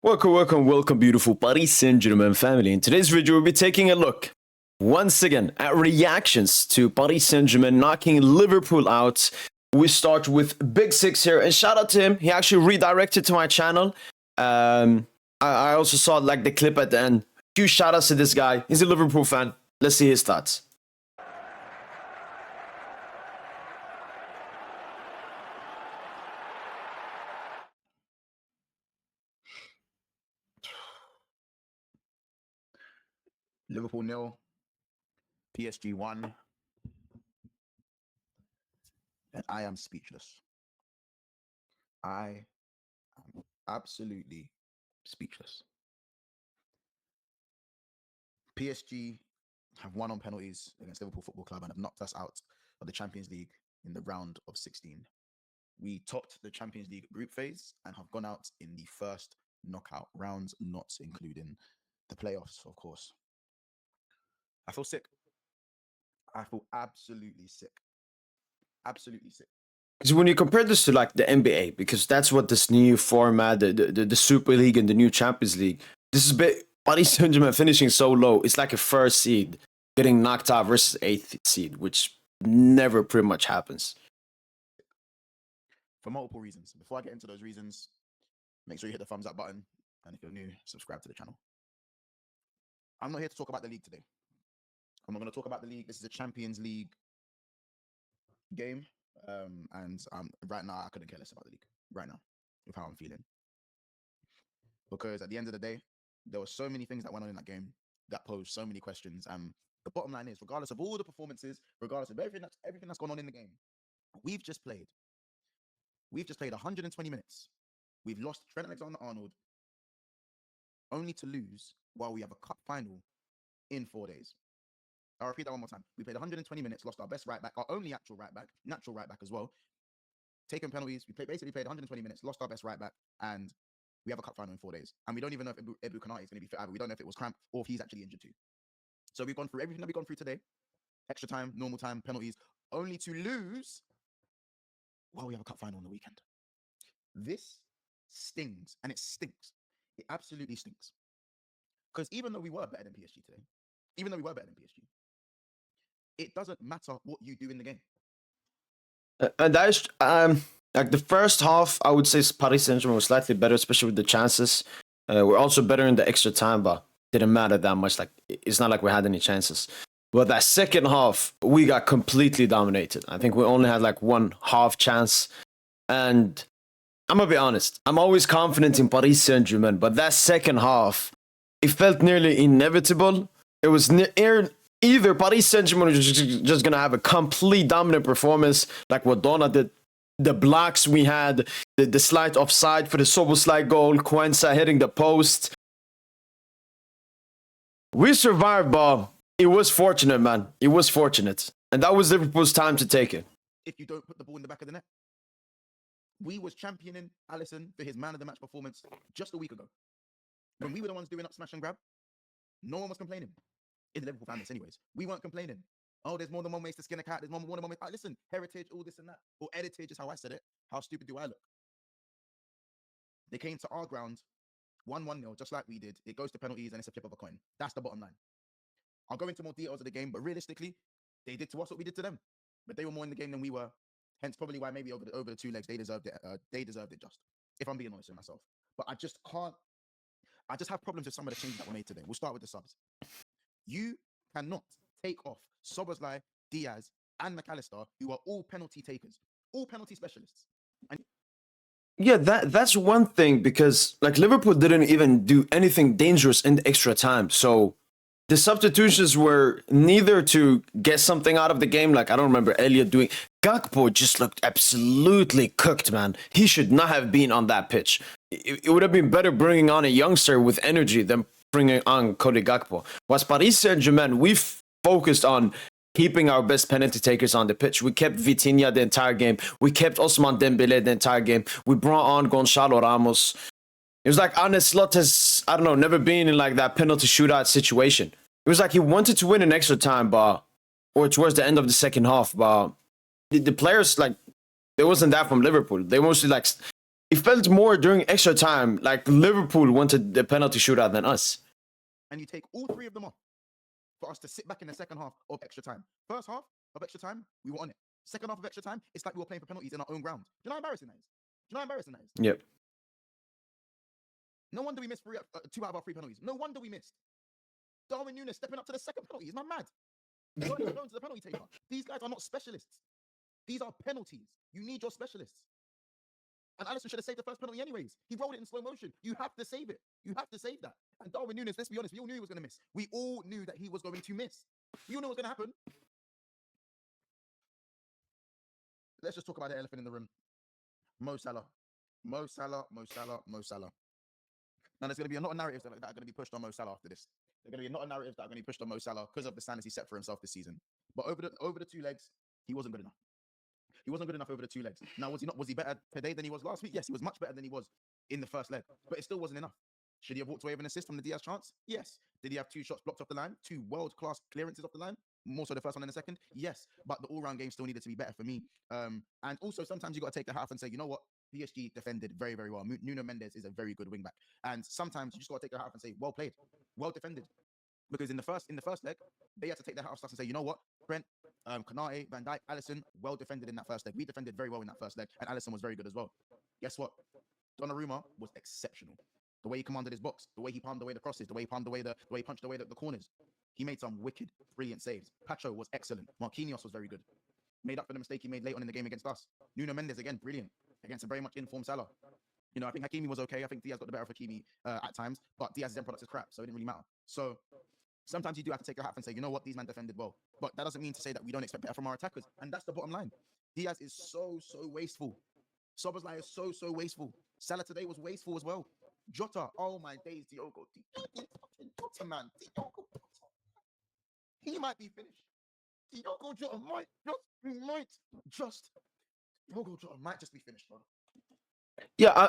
Welcome, beautiful Paris Saint-Germain family. In today's video, we'll be taking a look, once again, at reactions to Paris Saint-Germain knocking Liverpool out. We start with Big Six here, and shout out to him. He actually redirected to my channel. I also saw the clip at the end. Huge shout outs to this guy. He's a Liverpool fan. Let's see his thoughts. Liverpool 0, PSG 1, and I am speechless. I am absolutely speechless. PSG have won on penalties against Liverpool Football Club and have knocked us out of the Champions League in the round of 16. We topped the Champions League group phase and have gone out in the first knockout rounds, not including the playoffs, of course. I feel sick. I feel absolutely sick. Absolutely sick. Because when you compare this to the NBA, because that's what this new format, the Super League and the new Champions League, this is Paris Saint-Germain finishing so low. It's like a first seed getting knocked out versus eighth seed, which never pretty much happens. For multiple reasons. Before I get into those reasons, make sure you hit the thumbs up button. And if you're new, subscribe to the channel. I'm not here to talk about the league today. I'm not going to talk about the league. This is a Champions League game. And right now, I couldn't care less about the league. Right now, with how I'm feeling. Because at the end of the day, there were so many things that went on in that game that posed so many questions. And the bottom line is, regardless of all the performances, regardless of everything that's gone on in the game, we've just played 120 minutes. We've lost Trent Alexander-Arnold only to lose while we have a cup final in 4 days. I'll repeat that one more time. We played 120 minutes, lost our best right back, our only actual right back, natural right back as well. Taken penalties. We basically played 120 minutes, lost our best right back, and we have a cup final in 4 days. And we don't even know if Ebu Konate is going to be fit either. We don't know if it was cramp or if he's actually injured too. So we've gone through everything that we've gone through today. Extra time, normal time, penalties, only to lose while we have a cup final on the weekend. This stings, and it stinks. It absolutely stinks. Because even though we were better than PSG today, it doesn't matter what you do in the game. And that is the first half, I would say Paris Saint-Germain was slightly better, especially with the chances. We're also better in the extra time, but didn't matter that much. It's not like we had any chances. But that second half, we got completely dominated. I think we only had one half chance. And I'm going to be honest, I'm always confident in Paris Saint-Germain, but that second half, it felt nearly inevitable. It was either Paris Saint-Germain was just going to have a complete dominant performance like what Donna did. The blocks we had, the slight offside for the Szoboszlai goal, Quensa hitting the post. We survived, but it was fortunate, man. It was fortunate. And that was Liverpool's time to take it. If you don't put the ball in the back of the net. We was championing Alisson for his man of the match performance just a week ago. When we were the ones doing up smash and grab, no one was complaining. In the Liverpool fan base anyways. We weren't complaining. Oh, there's more than one ways to skin a cat. There's more than one ways. Listen, heritage, all this and that. Or editage is how I said it. How stupid do I look? They came to our ground, 1-1-0, just like we did. It goes to penalties and it's a flip of a coin. That's the bottom line. I'll go into more details of the game, but realistically, they did to us what we did to them. But they were more in the game than we were. Hence, probably why maybe over the 2 legs, they deserved it. They deserved it just. If I'm being honest with myself. But I just have problems with some of the changes that were made today. We'll start with the subs. You cannot take off Szoboszlai, Diaz, and McAllister, who are all penalty takers, all penalty specialists. Yeah, that's one thing, because Liverpool didn't even do anything dangerous in the extra time. So the substitutions were neither to get something out of the game. I don't remember Elliott doing. Gakpo just looked absolutely cooked, man. He should not have been on that pitch. It would have been better bringing on a youngster with energy than bringing on Cody Gakpo. Was Paris Saint-Germain, we focused on keeping our best penalty takers on the pitch. We kept Vitinha the entire game. We kept Ousmane Dembélé the entire game. We brought on Gonçalo Ramos. It was like Arne Slot has, never been in that penalty shootout situation. It was like he wanted to win in extra time, or towards the end of the second half, but the players, it wasn't that from Liverpool. They mostly it felt more during extra time like Liverpool wanted the penalty shootout than us. And you take all three of them off for us to sit back in the second half of extra time. First half of extra time, we were on it. Second half of extra time, it's like we were playing for penalties in our own ground. Do you know how embarrassing that is? Do you know how embarrassing that is? Yep. No wonder we missed 2 out of our 3 penalties. No wonder we missed. Darwin Núñez stepping up to the second penalty. He's not mad. Going to the penalty taker. These guys are not specialists. These are penalties. You need your specialists. And Alisson should have saved the first penalty anyways. He rolled it in slow motion. You have to save it. You have to save that. And Darwin Núñez, let's be honest, we all knew he was going to miss. We all knew that he was going to miss. We all knew what was going to happen. Let's just talk about the elephant in the room. Mo Salah. Mo Salah, Mo Salah, Mo Salah. Now, there's going to be a lot of narratives that are going to be pushed on Mo Salah after this. There's going to be a lot of narratives that are going to be pushed on Mo Salah because of the standards he set for himself this season. But over the 2 legs, he wasn't good enough. He wasn't good enough over the 2 legs. Now, was he better today than he was last week? Yes, he was much better than he was in the first leg. But it still wasn't enough. Should he have walked away with an assist from the Diaz chance? Yes. Did he have 2 shots blocked off the line? 2 world-class clearances off the line? More so the first one and the second? Yes. But the all-round game still needed to be better for me. And also, sometimes you got to take the hat off and say, you know what? PSG defended very, very well. Nuno Mendes is a very good wing-back. And sometimes you just got to take the hat off and say, well played. Well defended. Because in the first leg, they had to take their hat off and say, you know what? Brent, Konate, Van Dijk, Alisson, well defended in that first leg. We defended very well in that first leg, and Alisson was very good as well. Guess what? Donnarumma was exceptional. The way he commanded his box, the way he palmed away the crosses, the way he palmed away the way he punched away the corners. He made some wicked, brilliant saves. Pacho was excellent. Marquinhos was very good. Made up for the mistake he made late on in the game against us. Nuno Mendes, again, brilliant. Against a very much informed Salah. You know, I think Hakimi was okay. I think Diaz got the better of Hakimi at times, but Diaz's end product is crap, so it didn't really matter. So sometimes you do have to take a hat and say, you know what, these men defended well. But that doesn't mean to say that we don't expect better from our attackers. And that's the bottom line. Diaz is so wasteful. Szoboszlai is so wasteful. Salah today was wasteful as well. Jota, oh my days, Diogo. Jota, man. Diogo Jota. He might be finished. Diogo Jota might just be finished, bro. Yeah,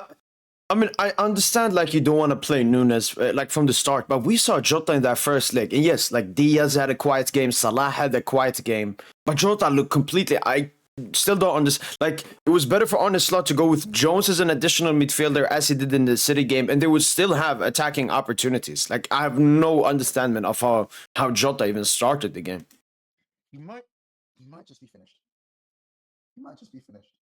I mean, I understand like you don't want to play Nunes like from the start, but we saw Jota in that first leg, and yes, like Diaz had a quiet game, Salah had a quiet game, but Jota looked completely. I still don't understand. Like it was better for Arne Slot to go with Jones as an additional midfielder as he did in the City game, and they would still have attacking opportunities. Like I have no understanding of how Jota even started the game. He might just be finished. He might just be finished.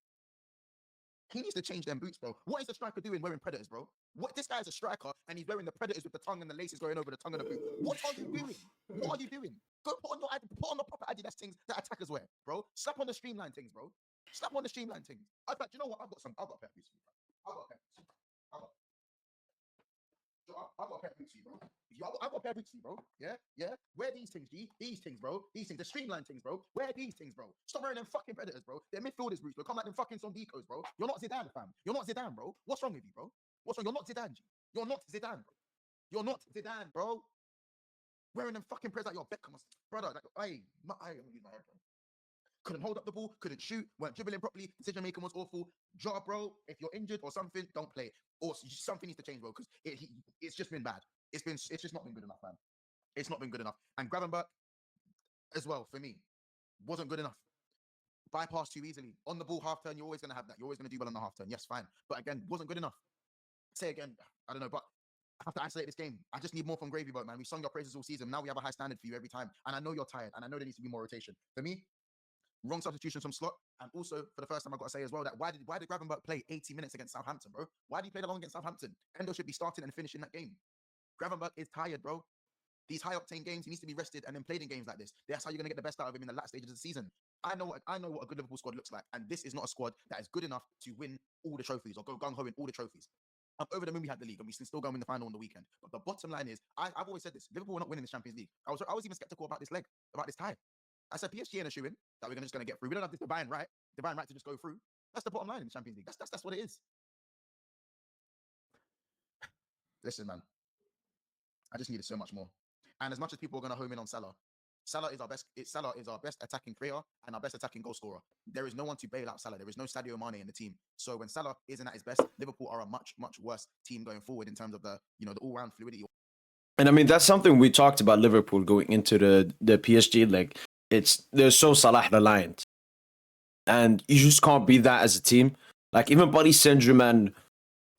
He needs to change them boots, bro. What is the striker doing wearing Predators, bro? What, this guy is a striker and he's wearing the Predators with the tongue and the laces going over the tongue of the boot. What are you doing? What are you doing? Go put on the proper Adidas things that attackers wear, bro. Slap on the streamline things, bro. Slap on the streamline things. In fact, you know what? I've got a pair of boots for you, bro. I've got a pair of boots for you, bro. I've got a pair of boots for you, bro. Yeah. Wear these things, G. These things, bro. These things, the streamline things, bro. Wear these things, bro. Stop wearing them fucking Predators, bro. They're midfielders boots, bro. Come like them fucking Sondikos, bro. You're not Zidane, fam. You're not Zidane, bro. What's wrong with you, bro? What's wrong? You're not Zidane, G. You're not Zidane, bro. You're not Zidane, bro. Wearing them fucking Preds like your Beckham, brother. Like, I'm gonna use my head, bro. Couldn't hold up the ball, couldn't shoot, weren't dribbling properly, decision making was awful. Job, bro, if you're injured or something, don't play. Or something needs to change, bro, because it's just been bad. It's just not been good enough, man. It's not been good enough. And Gravenberch, as well, for me, wasn't good enough. Bypassed too easily. On the ball, half turn, you're always going to have that. You're always going to do well on the half turn. Yes, fine. But again, wasn't good enough. Say again, I don't know, but I have to isolate this game. I just need more from Gravy Boat, man. We've sung your praises all season. Now we have a high standard for you every time. And I know you're tired. And I know there needs to be more rotation. For me, wrong substitutions from Slot. And also, for the first time, I've got to say as well that why did Gravenberch play 80 minutes against Southampton, bro? Why did he play that long against Southampton? Endo should be starting and finishing that game. Gravenberch is tired, bro. These high-octane games, he needs to be rested and then played in games like this. That's how you're going to get the best out of him in the last stages of the season. I know what a good Liverpool squad looks like. And this is not a squad that is good enough to win all the trophies or go gung-ho in all the trophies. I'm over the moon we had the league and we can still go win the final on the weekend. But the bottom line is, I've always said this, Liverpool are not winning the Champions League. I was even skeptical about this leg, about this tie. I said PSG ain't a shoe-in that we're just going to get through. We don't have this divine right to just go through. That's the bottom line in the Champions League. That's what it is. Listen, man, I just needed so much more. And as much as people are going to home in on Salah, Salah is our best attacking creator and our best attacking goal scorer. There is no one to bail out Salah. There is no Sadio Mane in the team. So when Salah isn't at his best, Liverpool are a much worse team going forward in terms of the all-round fluidity. And I mean, that's something we talked about Liverpool going into the PSG leg. They're so Salah reliant. And you just can't be that as a team. Like even Paris Saint-Germain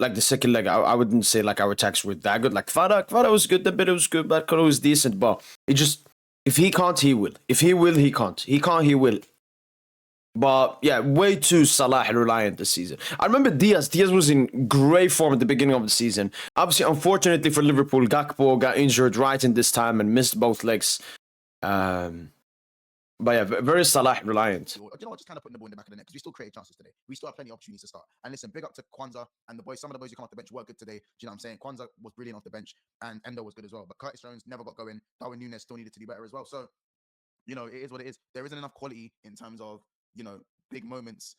like the second leg, I wouldn't say like our attacks were that good. Like Kvara was good, the bit was good, but Kolo was decent. But it just, if he can't, he will. If he will, he can't. He can't, he will. But yeah, way too Salah reliant this season. I remember Diaz. Diaz was in great form at the beginning of the season. Obviously, unfortunately for Liverpool, Gakpo got injured right in this time and missed both legs. But yeah, very Salah reliant. You know what? Just kind of putting the ball in the back of the net because we still created chances today. We still have plenty of opportunities to start. And listen, big up to Kwanzaa and the boys. Some of the boys who come off the bench were good today. Do you know what I'm saying? Kwanzaa was brilliant off the bench and Endo was good as well. But Curtis Jones never got going. Darwin Núñez still needed to do better as well. So, you know, it is what it is. There isn't enough quality in terms of, you know, big moments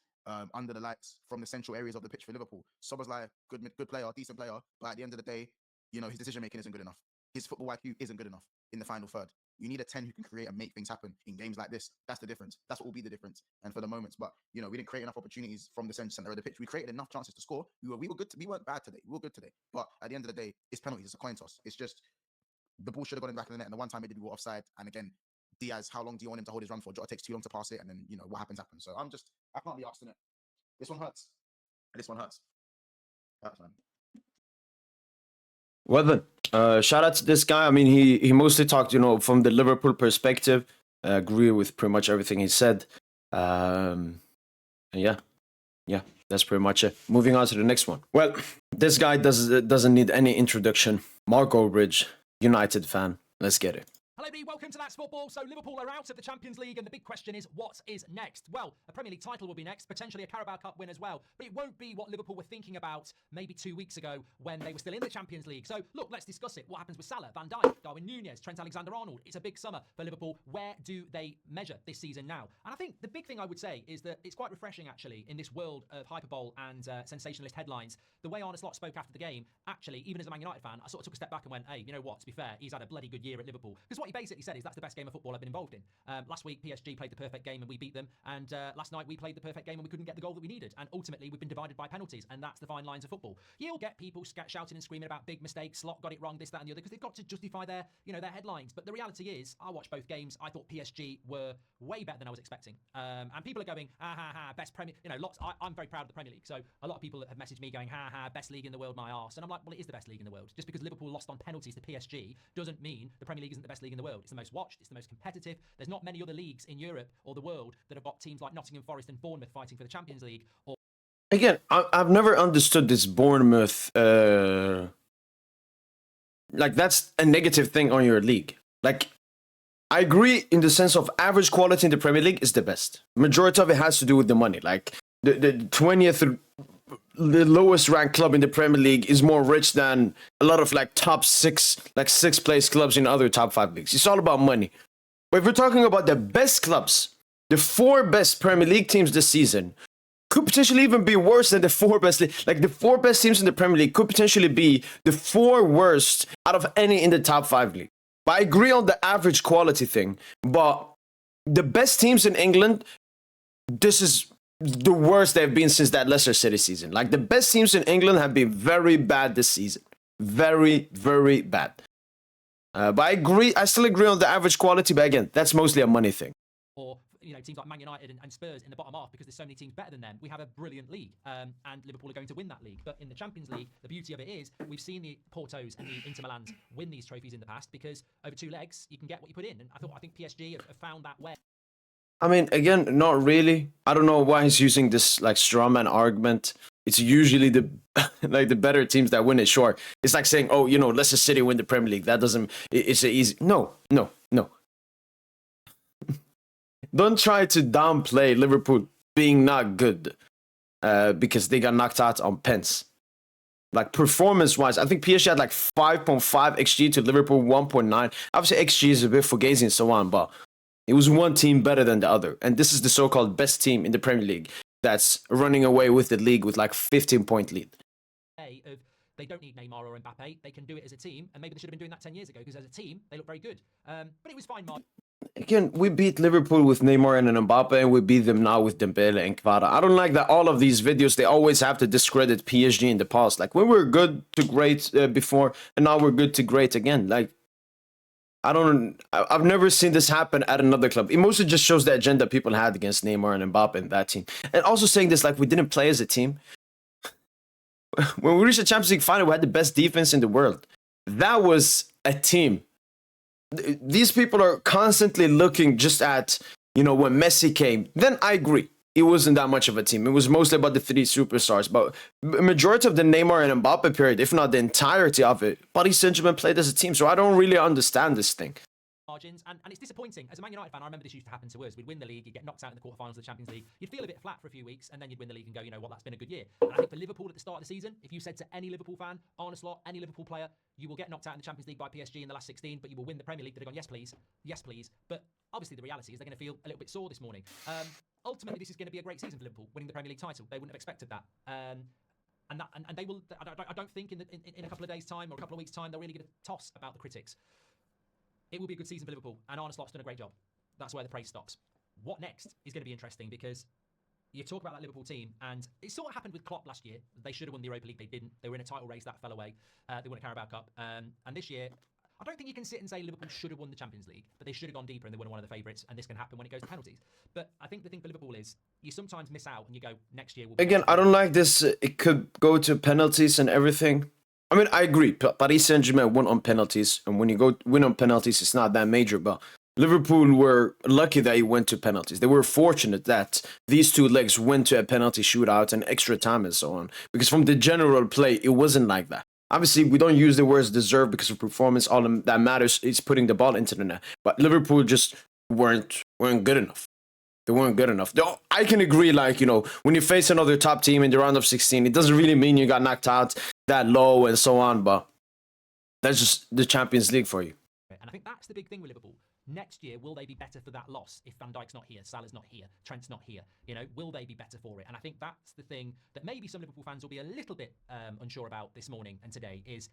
under the lights from the central areas of the pitch for Liverpool. Szoboszlai, good player, decent player. But at the end of the day, you know, his decision making isn't good enough. His football IQ isn't good enough in the final third. You need a 10 who can create and make things happen in games like this. That's the difference. That's what will be the difference. And for the moments, but you know, we didn't create enough opportunities from the center of the pitch. We created enough chances to score. We were good. We weren't bad today. We were good today. But at the end of the day, it's penalties. It's a coin toss. It's just the ball should have gone in the back of the net. And the one time it did, we were offside. And again, Diaz, how long do you want him to hold his run for? Jota takes too long to pass it, and then you know what happens. So I can't be asked in it. This one hurts. This one hurts. Hurts, man. Well then, shout out to this guy. I mean, he mostly talked, you know, from the Liverpool perspective. Agree with pretty much everything he said. And yeah, that's pretty much it. Moving on to the next one. Well, this guy doesn't need any introduction. Mark Goldbridge, United fan. Let's get it. Hello, everybody. Welcome to That's Football. So Liverpool are out of the Champions League, and the big question is, what is next? Well, a Premier League title will be next, potentially a Carabao Cup win as well. But it won't be what Liverpool were thinking about maybe 2 weeks ago when they were still in the Champions League. So look, let's discuss it. What happens with Salah, Van Dijk, Darwin Núñez, Trent Alexander-Arnold? It's a big summer for Liverpool. Where do they measure this season now? And I think the big thing I would say is that it's quite refreshing, actually, in this world of hyperbole and sensationalist headlines. The way Arne Slot spoke after the game, actually, even as a Man United fan, I sort of took a step back and went, hey, you know what, to be fair, he's had a bloody good year at Liverpool. Because what he basically said is that's the best game of football I've been involved in. Last week, PSG played the perfect game and we beat them. And last night, we played the perfect game and we couldn't get the goal that we needed. And ultimately, we've been divided by penalties. And that's the fine lines of football. You'll get people shouting and screaming about big mistakes, Slot got it wrong, this, that, and the other, because they've got to justify their headlines. But the reality is, I watched both games. I thought PSG were way better than I was expecting. And people are going, best Premier, I'm very proud of the Premier League. So a lot of people have messaged me going, best league in the world, my arse. And I'm like, well, it is the best league in the world. Just because Liverpool lost on penalties to PSG doesn't mean the Premier League isn't the best league in the world. It's the most watched, it's the most competitive. There's not many other leagues in Europe or the world that have got teams like Nottingham Forest and Bournemouth fighting for the Champions League. Or Again, I've never understood this Bournemouth. Like, that's a negative thing on your league. Like, I agree in the sense of average quality in the Premier League is the best. Majority of it has to do with the money. Like, the 20th, the lowest ranked club in the Premier League is more rich than a lot of like top six place clubs in other top 5 leagues. It's all about money. But if we're talking about the best clubs, the 4 best Premier League teams this season could potentially even be worse than the 4 best. Like, the 4 best teams in the Premier League could potentially be the 4 worst out of any in the top 5 league. But I agree on the average quality thing. But the best teams in England, this is the worst they've been since that Leicester City season. Like, the best teams in England have been very bad this season. Very, very bad. But I still agree on the average quality, but again, that's mostly a money thing. Or teams like Man United and Spurs in the bottom half, because there's so many teams better than them. We have a brilliant league, and Liverpool are going to win that league. But in the Champions League, the beauty of it is we've seen the Portos and the Inter Milans win these trophies in the past because over 2 legs you can get what you put in. And I think PSG have found that way. I mean, again, not really. I don't know why he's using this like strawman argument. It's usually the the better teams that win it. Sure, it's like saying, oh, Leicester City win the Premier League. That doesn't. It's an easy. No. Don't try to downplay Liverpool being not good because they got knocked out on pens. Like, performance-wise, I think PSG had like 5.5 XG to Liverpool 1.9. Obviously, XG is a bit fugazi and so on, but it was one team better than the other. And this is the so-called best team in the Premier League that's running away with the league with like 15-point lead. They don't need Neymar or Mbappe. They can do it as a team, and maybe they should have been doing that 10 years ago because as a team, they look very good. But it was fine, Mark. Again, we beat Liverpool with Neymar and Mbappe, and we beat them now with Dembele and Kvara. I don't like that all of these videos, they always have to discredit PSG in the past. Like, we were good to great before, and now we're good to great again. Like, I've never seen this happen at another club. It mostly just shows the agenda people had against Neymar and Mbappe and that team. And also saying this, like, we didn't play as a team. when we reached the Champions League final, we had the best defense in the world. That was a team. These people are constantly looking just at, when Messi came. Then I agree. It wasn't that much of a team. It was mostly about the three superstars. But majority of the Neymar and Mbappe period, if not the entirety of it, Paris Saint-Germain played as a team. So I don't really understand this thing. Margins, and it's disappointing. As a Man United fan, I remember this used to happen to us. We'd win the league, you'd get knocked out in the quarterfinals of the Champions League, you'd feel a bit flat for a few weeks, and then you'd win the league and go, you know what, that's been a good year. And I think for Liverpool at the start of the season, if you said to any Liverpool fan, Arne Slot, any Liverpool player, you will get knocked out in the Champions League by PSG in the last 16, but you will win the Premier League, they'd have gone, yes please, yes please. But obviously the reality is they're going to feel a little bit sore this morning. Ultimately, this is going to be a great season for Liverpool, winning the Premier League title. They wouldn't have expected that. And they will. I don't think in a couple of days' time or a couple of weeks' time they'll really get a toss about the critics. It will be a good season for Liverpool, and Arne Slot's done a great job. That's where the praise stops. What next is going to be interesting, because you talk about that Liverpool team, and it sort of happened with Klopp last year. They should have won the Europa League, they didn't. They were in a title race, that fell away. They won a Carabao Cup, and this year, I don't think you can sit and say Liverpool should have won the Champions League, but they should have gone deeper and they were one of the favourites, and this can happen when it goes to penalties. But I think the thing for Liverpool is you sometimes miss out and you go, next year will be... Again, I don't like this. It could go to penalties and everything. I mean, I agree. Paris Saint-Germain won on penalties, and when you go win on penalties, it's not that major, but Liverpool were lucky that it went to penalties. They were fortunate that these two legs went to a penalty shootout and extra time and so on, because from the general play, it wasn't like that. Obviously, we don't use the words deserve because of performance. All that matters is putting the ball into the net. But Liverpool just weren't good enough. They weren't good enough. I can agree, when you face another top team in the round of 16, it doesn't really mean you got knocked out that low and so on, but that's just the Champions League for you. And I think that's the big thing with Liverpool. Next year, will they be better for that loss if Van Dijk's not here, Salah's not here, Trent's not here? Will they be better for it? And I think that's the thing that maybe some Liverpool fans will be a little bit unsure about this morning and today is,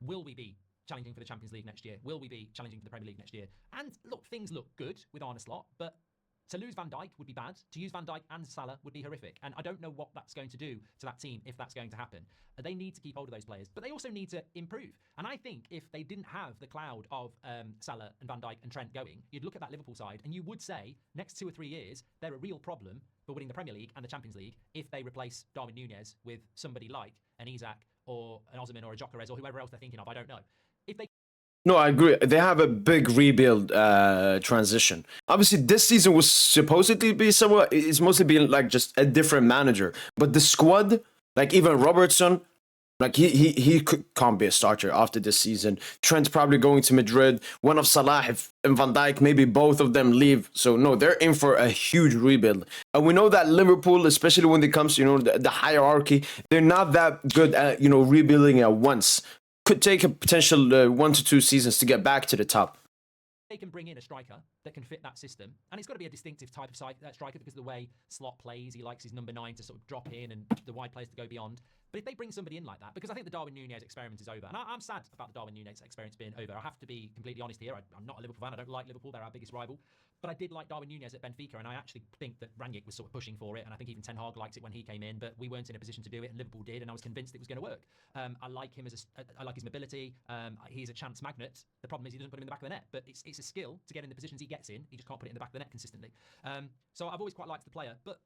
will we be challenging for the Champions League next year? Will we be challenging for the Premier League next year? And look, things look good with Arne Slot, but to lose Van Dijk would be bad. To use Van Dijk and Salah would be horrific. And I don't know what that's going to do to that team if that's going to happen. They need to keep hold of those players, but they also need to improve. And I think if they didn't have the cloud of Salah and Van Dijk and Trent going, you'd look at that Liverpool side and you would say, next 2 or 3 years, they're a real problem for winning the Premier League and the Champions League if they replace Darwin Núñez with somebody like an Isak or an Osimhen or a Gyökeres or whoever else they're thinking of. I don't know. If they No, I agree. They have a big rebuild transition. Obviously, this season was supposedly be somewhat. It's mostly been like just a different manager. But the squad, like even Robertson, like he can't be a starter after this season. Trent's probably going to Madrid. One of Salah and Van Dijk, maybe both of them leave. So no, they're in for a huge rebuild. And we know that Liverpool, especially when it comes to the hierarchy, they're not that good at rebuilding at once. Could take a potential 1 to 2 seasons to get back to the top. They can bring in a striker that can fit that system, and it's got to be a distinctive type of striker because of the way Slot plays. He likes his number 9 to sort of drop in and the wide players to go beyond. But if they bring somebody in like that, because I think the Darwin Núñez experiment is over, and I'm sad about the Darwin Núñez experience being over. I have to be completely honest here. I'm not a Liverpool fan. I don't like Liverpool. They're our biggest rival. But I did like Darwin Núñez at Benfica, and I actually think that Rangnick was sort of pushing for it, and I think even Ten Hag liked it when he came in, but we weren't in a position to do it, and Liverpool did, and I was convinced it was going to work. I like him I like his mobility. He's a chance magnet. The problem is he doesn't put him in the back of the net, but it's a skill to get in the positions he gets in. He just can't put it in the back of the net consistently. So I've always quite liked the player, but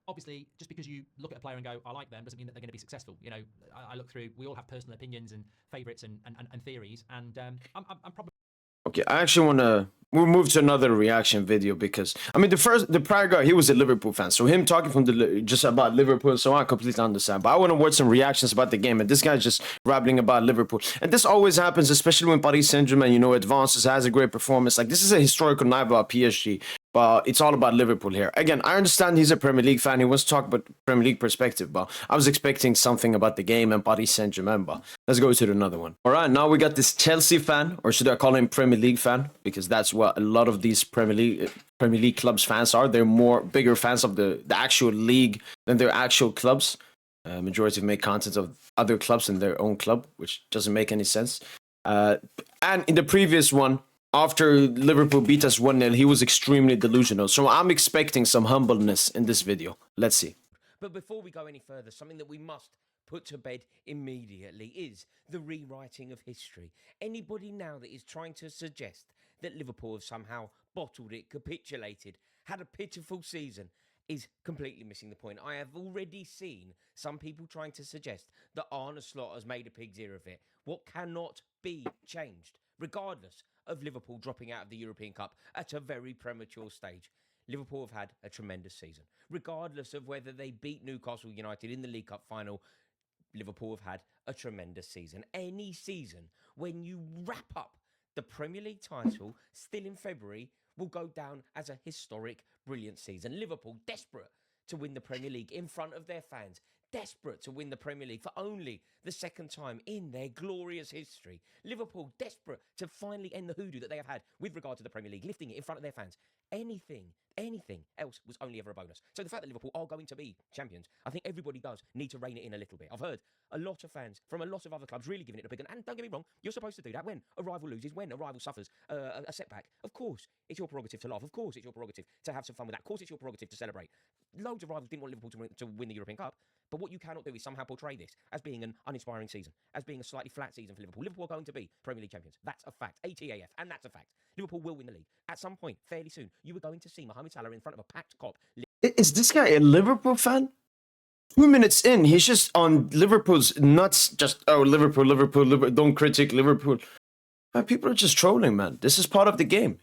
obviously, just because you look at a player and go, I like them, doesn't mean that they're going to be successful. I look through, we all have personal opinions and favourites and theories, and I'm probably... Okay, I actually want to move to another reaction video because, I mean, the prior guy, he was a Liverpool fan. So him talking just about Liverpool, so I completely understand. But I want to watch some reactions about the game. And this guy's just rambling about Liverpool. And this always happens, especially when Paris Saint-Germain, advances, has a great performance. Like, this is a historical night about PSG. But it's all about Liverpool here. Again, I understand he's a Premier League fan. He wants to talk about Premier League perspective, but I was expecting something about the game and Paris Saint-Germain. But let's go to another one. All right, now we got this Chelsea fan, or should I call him Premier League fan? Because that's what a lot of these Premier League clubs fans are. They're bigger fans of the actual league than their actual clubs. Majority make content of other clubs in their own club, which doesn't make any sense. And in the previous one, after Liverpool beat us 1-0, he was extremely delusional. So I'm expecting some humbleness in this video. Let's see. But before we go any further, something that we must put to bed immediately is the rewriting of history. Anybody now that is trying to suggest that Liverpool have somehow bottled it, capitulated, had a pitiful season, is completely missing the point. I have already seen some people trying to suggest that Arne Slot has made a pig's ear of it. What cannot be changed, regardless of Liverpool dropping out of the European Cup at a very premature stage. Liverpool have had a tremendous season. Regardless of whether they beat Newcastle United in the League Cup final, Liverpool have had a tremendous season. Any season, when you wrap up the Premier League title, still in February, will go down as a historic, brilliant season. Liverpool desperate to win the Premier League in front of their fans. Desperate to win the Premier League for only the second time in their glorious history. Liverpool desperate to finally end the hoodoo that they have had with regard to the Premier League, lifting it in front of their fans. Anything else was only ever a bonus. So the fact that Liverpool are going to be champions, I think everybody does need to rein it in a little bit. I've heard a lot of fans from a lot of other clubs really giving it a big one. And don't get me wrong, you're supposed to do that when a rival loses, when a rival suffers a setback. Of course, it's your prerogative to laugh. Of course, it's your prerogative to have some fun with that. Of course, it's your prerogative to celebrate. Loads of rivals didn't want Liverpool to win the European Cup. But what you cannot do is somehow portray this as being an uninspiring season, as being a slightly flat season for Liverpool. Liverpool are going to be Premier League champions. That's a fact. ATAF, and that's a fact. Liverpool will win the league. At some point, fairly soon, you are going to see Mohamed Salah in front of a packed Kop. Is this guy a Liverpool fan? 2 minutes in, he's just on Liverpool's nuts. Just, oh, Liverpool, Liverpool, Liverpool. Don't critique Liverpool. Man, people are just trolling, man. This is part of the game.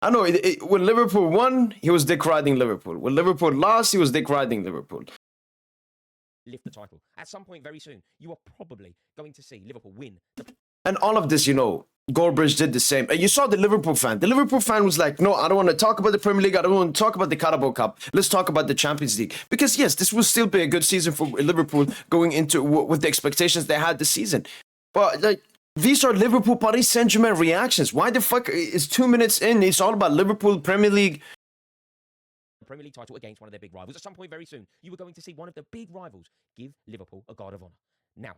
I know, when Liverpool won, he was dick riding Liverpool. When Liverpool lost, he was dick riding Liverpool. Lift the title. At some point very soon, you are probably going to see Liverpool win. And all of this, you know, Goldbridge did the same. And you saw the Liverpool fan. The Liverpool fan was like, no, I don't want to talk about the Premier League. I don't want to talk about the Carabao Cup. Let's talk about the Champions League. Because, yes, this will still be a good season for Liverpool going into with the expectations they had this season. But, like, these are Liverpool Paris Saint-Germain reactions. Why the fuck is 2 minutes in? It's all about Liverpool, Premier League. Premier League title against one of their big rivals. At some point very soon, you are going to see one of the big rivals give Liverpool a guard of honour. Now,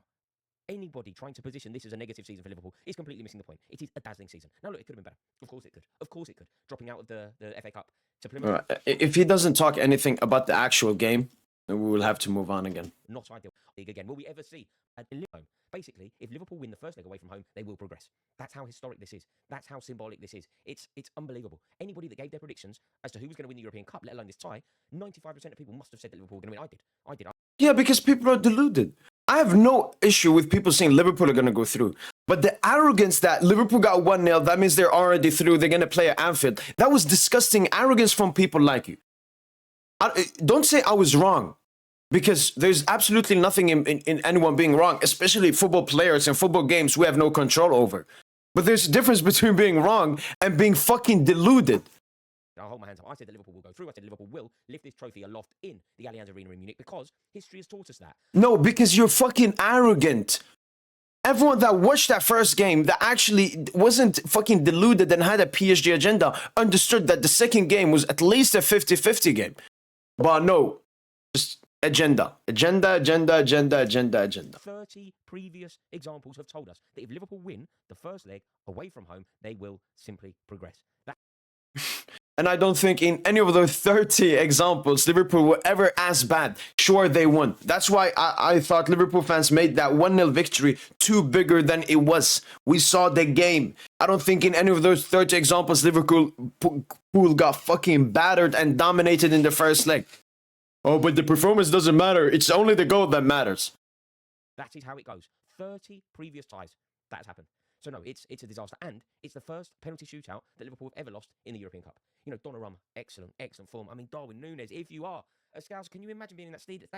anybody trying to position this as a negative season for Liverpool is completely missing the point. It is a dazzling season. Now, look, it could have been better. Of course it could. Of course it could. Dropping out of the FA Cup to Plymouth. If he doesn't talk anything about the actual game, then we will have to move on again. Not ideal. League again. Will we ever see at Liverpool? Basically, if Liverpool win the first leg away from home, they will progress. That's how historic this is. That's how symbolic this is. It's unbelievable. Anybody that gave their predictions as to who was going to win the European Cup, let alone this tie, 95% of people must have said that Liverpool were going to win. I did. Yeah, because people are deluded. I have no issue with people saying Liverpool are going to go through. But the arrogance that Liverpool got 1-0, that means they're already through, they're going to play at Anfield. That was disgusting arrogance from people like you. Don't say I was wrong. Because there's absolutely nothing in anyone being wrong, especially football players and football games we have no control over. But there's a difference between being wrong and being fucking deluded. I'll hold my hands up. I said that Liverpool will go through. I said Liverpool will lift this trophy aloft in the Allianz Arena in Munich because history has taught us that. No, because you're fucking arrogant. Everyone that watched that first game that actually wasn't fucking deluded and had a PSG agenda understood that the second game was at least a 50-50 game. But no, just agenda. 30 previous examples have told us that if Liverpool win the first leg away from home, they will simply progress. And I don't think in any of those 30 examples, Liverpool were ever as bad. Sure, they won. That's why I thought Liverpool fans made that 1-0 victory too bigger than it was. We saw the game. I don't think in any of those 30 examples, Liverpool got fucking battered and dominated in the first leg. Oh, but the performance doesn't matter. It's only the goal that matters. That is how it goes. 30 previous ties. That has happened. So no, it's a disaster. And it's the first penalty shootout that Liverpool have ever lost in the European Cup. You know, Donnarumma, excellent form. I mean, Darwin Núñez, if you are a Scouser, can you imagine being in that stadium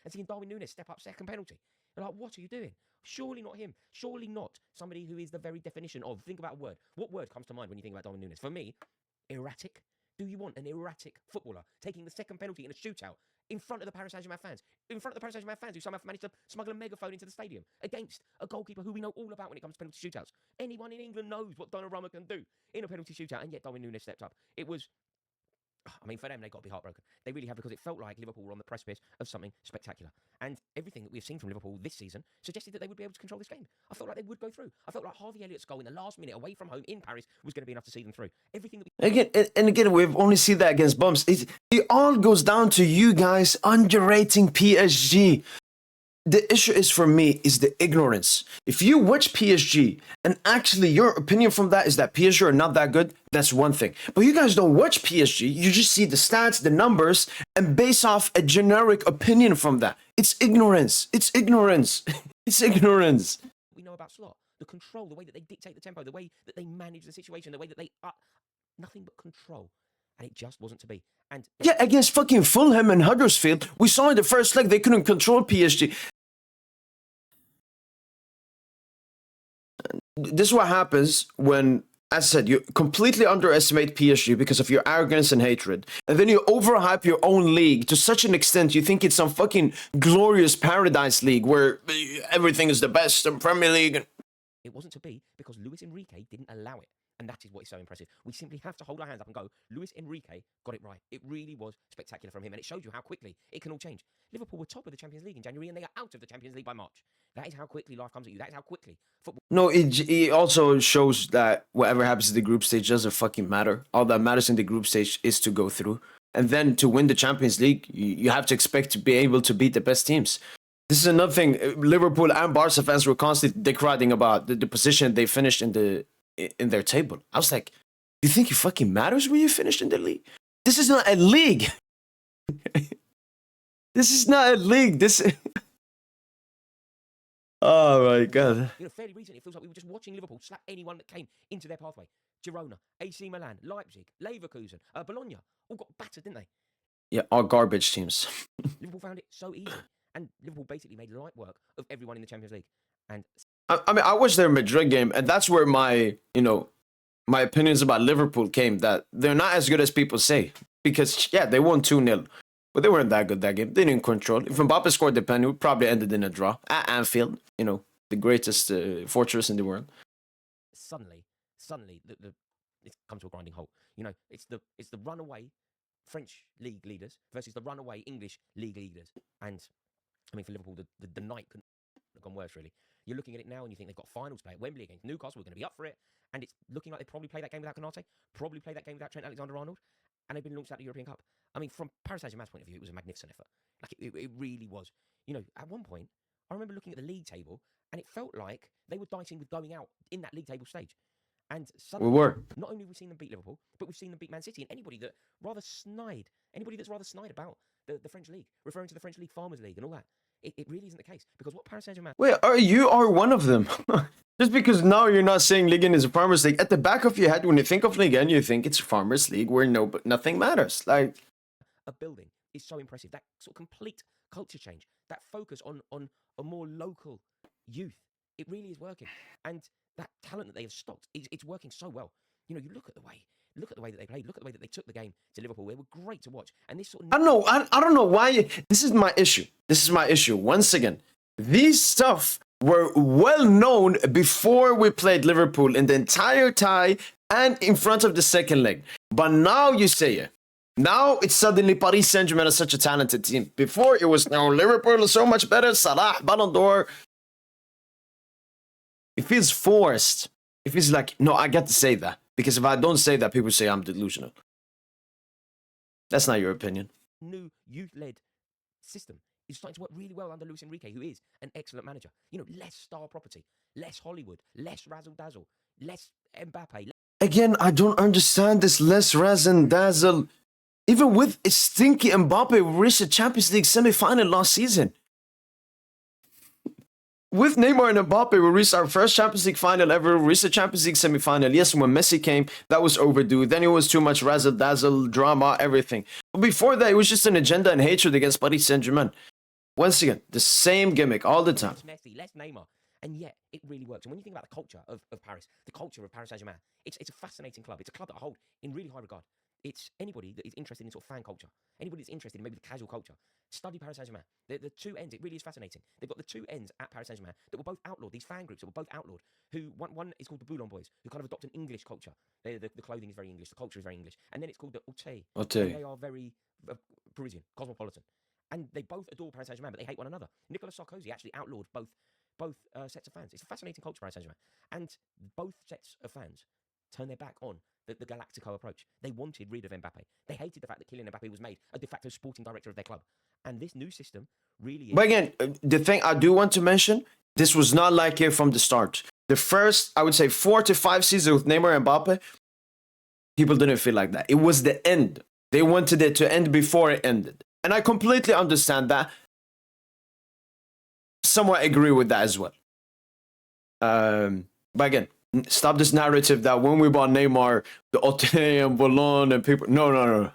and seeing Darwin Núñez step up second penalty? You're like, what are you doing? Surely not him. Surely not somebody who is the very definition of, think about a word. What word comes to mind when you think about Darwin Núñez? For me, erratic. Do you want an erratic footballer taking the second penalty in a shootout in front of the Paris Saint-Germain fans? In front of the Paris Saint-Germain fans who somehow managed to smuggle a megaphone into the stadium against a goalkeeper who we know all about when it comes to penalty shootouts. Anyone in England knows what Donnarumma can do in a penalty shootout, and yet Darwin Núñez stepped up. It was... I mean, for them, they've got to be heartbroken. They really have, because it felt like Liverpool were on the precipice of something spectacular. And everything that we've seen from Liverpool this season suggested that they would be able to control this game. I felt like they would go through. I felt like Harvey Elliott's goal in the last minute away from home in Paris was going to be enough to see them through. Everything that Again, we've only seen that against bumps. It all goes down to you guys underrating PSG. the issue is for me is the ignorance. If you watch PSG and actually your opinion from that is that PSG are not that good, that's one thing. But you guys don't watch PSG. You just see the stats, the numbers, and base off a generic opinion from that. It's ignorance. It's ignorance. It's ignorance. We know about Slot, the control, the way that they dictate the tempo, the way that they manage the situation, the way that they are nothing but control. And it just wasn't to be. And yeah, against fucking Fulham and Huddersfield, we saw in the first leg they couldn't control PSG. This is what happens when, as I said, you completely underestimate PSG because of your arrogance and hatred. And then you overhype your own league to such an extent you think it's some fucking glorious paradise league where everything is the best in Premier League. It wasn't to be because Luis Enrique didn't allow it. And that is what is so impressive. We simply have to hold our hands up and go, Luis Enrique got it right. It really was spectacular from him. And it showed you how quickly it can all change. Liverpool were top of the Champions League in January and they are out of the Champions League by March. That is how quickly life comes at you. That is how quickly football... No, it also shows that whatever happens in the group stage doesn't fucking matter. All that matters in the group stage is to go through. And then to win the Champions League, you have to expect to be able to beat the best teams. This is another thing Liverpool and Barca fans were constantly deriding about, the position they finished in their table. I was like, you think it fucking matters where you finished in the league? This is not a league. This is not a league. This. Oh my god. You know, fairly recently, it feels like we were just watching Liverpool slap anyone that came into their pathway. Girona, AC Milan, Leipzig, Leverkusen, Bologna, all got battered, didn't they? Yeah, all garbage teams. Liverpool found it so easy. And Liverpool basically made light work of everyone in the Champions League. And I mean, I watched their Madrid game, and that's where my opinions about Liverpool came, that they're not as good as people say. Because, yeah, they won 2-0, but they weren't that good that game. They didn't control. If Mbappe scored the penalty, it would probably ended in a draw at Anfield, the greatest fortress in the world. Suddenly, it's come to a grinding halt. It's the runaway French league leaders versus the runaway English league leaders. And, I mean, for Liverpool, the night couldn't have gone worse, really. You're looking at it now and you think they've got finals to play at Wembley against Newcastle. We're going to be up for it. And it's looking like they probably play that game without Konate, probably play that game without Trent Alexander-Arnold. And they've been launched out of the European Cup. I mean, from Paris Saint-Germain's point of view, it was a magnificent effort. Like, it really was. At one point, I remember looking at the league table and it felt like they were dicing with going out in that league table stage. And suddenly, We were. Not only have we seen them beat Liverpool, but we've seen them beat Man City. And anybody that's rather snide about the French league, referring to the French league Farmers League and all that, it really isn't the case. Because what Paris Saint-Germain... Wait, you are one of them. Just because now you're not saying Ligue 1 is a Farmers League, at the back of your head, when you think of Ligue 1, you think it's a Farmers League where nothing matters. Like, a building is so impressive. That sort of complete culture change, that focus on a more local youth, it really is working. And that talent that they have stocked, it's working so well. You look at the way that they played, look at the way that they took the game to Liverpool. They were great to watch. And this sort of... I don't know why. This is my issue. Once again, these stuff were well known before we played Liverpool in the entire tie and in front of the second leg. But now you say it. Now it's suddenly Paris Saint-Germain is such a talented team. Before it was, no, Liverpool is so much better. Salah, Ballon d'Or. It feels forced. It feels like, no, I get to say that. Because if I don't say that, people say I'm delusional. That's not your opinion. New youth-led system is starting to work really well under Luis Enrique, who is an excellent manager. Less star property, less Hollywood, less razzle-dazzle, less Mbappe. Again, I don't understand this less razzle-dazzle. Even with a stinky Mbappe, we reached the Champions League semi-final last season. With Neymar and Mbappe, we reached our first Champions League final ever. We reached the Champions League semi-final. Yes, when Messi came, that was overdue. Then it was too much razzle-dazzle, drama, everything. But before that, it was just an agenda and hatred against Paris Saint-Germain. Once again, the same gimmick all the time. Less Messi, less Neymar. And yet, it really works. And when you think about the culture of Paris, the culture of Paris Saint-Germain, it's a fascinating club. It's a club that I hold in really high regard. It's anybody that is interested in sort of fan culture, anybody that's interested in maybe the casual culture, study Paris Saint-Germain. The two ends, it really is fascinating. They've got the two ends at Paris Saint-Germain that were both outlawed, these fan groups that were both outlawed, who, one is called the Boulogne Boys, who kind of adopt an English culture. The clothing is very English, the culture is very English. And then it's called the Haute. They are very Parisian, cosmopolitan. And they both adore Paris Saint-Germain, but they hate one another. Nicolas Sarkozy actually outlawed both sets of fans. It's a fascinating culture, Paris Saint-Germain. And both sets of fans turn their back on the Galactico approach. They wanted rid of Mbappe. They hated the fact that Kylian Mbappe was made a de facto sporting director of their club. And this new system really is. But again, the thing I do want to mention, this was not like it from the start. The first, I would say, 4 to 5 seasons with Neymar and Mbappe, people didn't feel like that. It was the end. They wanted it to end before it ended. And I completely understand that. Somewhat agree with that as well. But again, stop this narrative that when we bought Neymar, the Ote and Bolon and people... No.